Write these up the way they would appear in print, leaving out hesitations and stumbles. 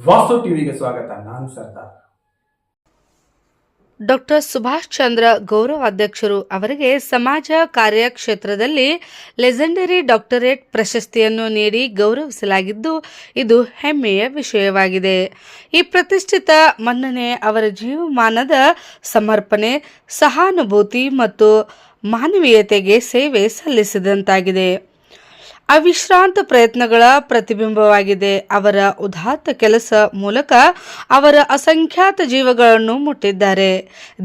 ವಾಸ್ತು ಟಿವಿಗೆ ಸ್ವಾಗತ. ನಾನು ಸರ್ದಾರ್. ಡಾಕ್ಟರ್ ಸುಭಾಷ್ ಚಂದ್ರ ಗೌರವಾಧ್ಯಕ್ಷರು ಅವರಿಗೆ ಸಮಾಜ ಕಾರ್ಯಕ್ಷೇತ್ರದಲ್ಲಿ ಲೆಜೆಂಡರಿ ಡಾಕ್ಟರೇಟ್ ಪ್ರಶಸ್ತಿಯನ್ನು ನೀಡಿ ಗೌರವಿಸಲಾಗಿದ್ದು, ಇದು ಹೆಮ್ಮೆಯ ವಿಷಯವಾಗಿದೆ. ಈ ಪ್ರತಿಷ್ಠಿತ ಮನ್ನಣೆ ಅವರ ಜೀವಮಾನದ ಸಮರ್ಪಣೆ, ಸಹಾನುಭೂತಿ ಮತ್ತು ಮಾನವೀಯತೆಗೆ ಸೇವೆ ಸಲ್ಲಿಸಿದಂತಾಗಿದೆ. ಅವಿಶ್ರಾಂತ ಪ್ರಯತ್ನಗಳ ಪ್ರತಿಬಿಂಬವಾಗಿದೆ. ಅವರ ಉದಾತ್ತ ಕೆಲಸ ಮೂಲಕ ಅವರ ಅಸಂಖ್ಯಾತ ಜೀವಗಳನ್ನು ಮುಟ್ಟಿದ್ದಾರೆ,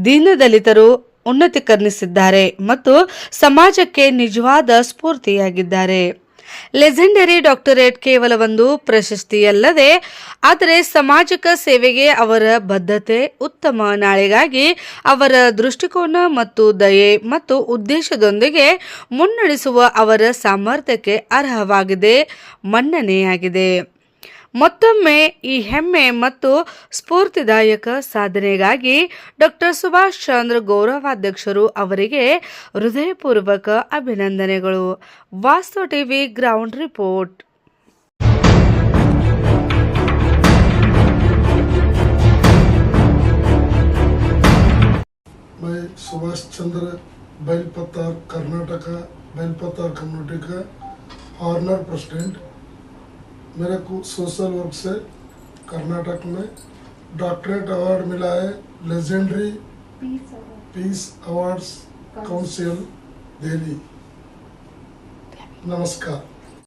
ದೀನದಲಿತರು ಉನ್ನತೀಕರಿಸಿದ್ದಾರೆ ಮತ್ತು ಸಮಾಜಕ್ಕೆ ನಿಜವಾದ ಸ್ಫೂರ್ತಿಯಾಗಿದ್ದಾರೆ. ಲೆಜೆಂಡರಿ ಡಾಕ್ಟರೇಟ್ ಕೇವಲ ಒಂದು ಪ್ರಶಸ್ತಿಯಲ್ಲದೆ, ಆದರೆ ಸಾಮಾಜಿಕ ಸೇವೆಗೆ ಅವರ ಬದ್ಧತೆ, ಉತ್ತಮ ನಾಳೆಗಾಗಿ ಅವರ ದೃಷ್ಟಿಕೋನ ಮತ್ತು ದಯೆ ಮತ್ತು ಉದ್ದೇಶದೊಂದಿಗೆ ಮುನ್ನಡೆಸುವ ಅವರ ಸಾಮರ್ಥ್ಯಕ್ಕೆ ಅರ್ಹವಾಗಿದೆ ಮನ್ನಣೆಯಾಗಿದೆ. ಮತ್ತೊಮ್ಮೆ ಈ ಹೆಮ್ಮೆ ಮತ್ತು ಸ್ಫೂರ್ತಿದಾಯಕ ಸಾಧನೆಗಾಗಿ ಡಾಕ್ಟರ್ ಸುಭಾಷ್ ಚಂದ್ರ ಗೌರವಾಧ್ಯಕ್ಷರು ಅವರಿಗೆ ಹೃದಯಪೂರ್ವಕ ಅಭಿನಂದನೆಗಳು. ವಾಸ್ತು ಟಿವಿ ಗ್ರೌಂಡ್ ರಿಪೋರ್ಟ್. मैं सुभाष चंद्र बैलपत्तार कर्नाटक बैलपत्तार कम्युनिटी का ऑनर प्रेसिडेंट। मेरे को सोशल वर्क से कर्नाटक में डॉक्टरेट अवार्ड मिला है, legendary peace awards council Delhi. नमस्कार।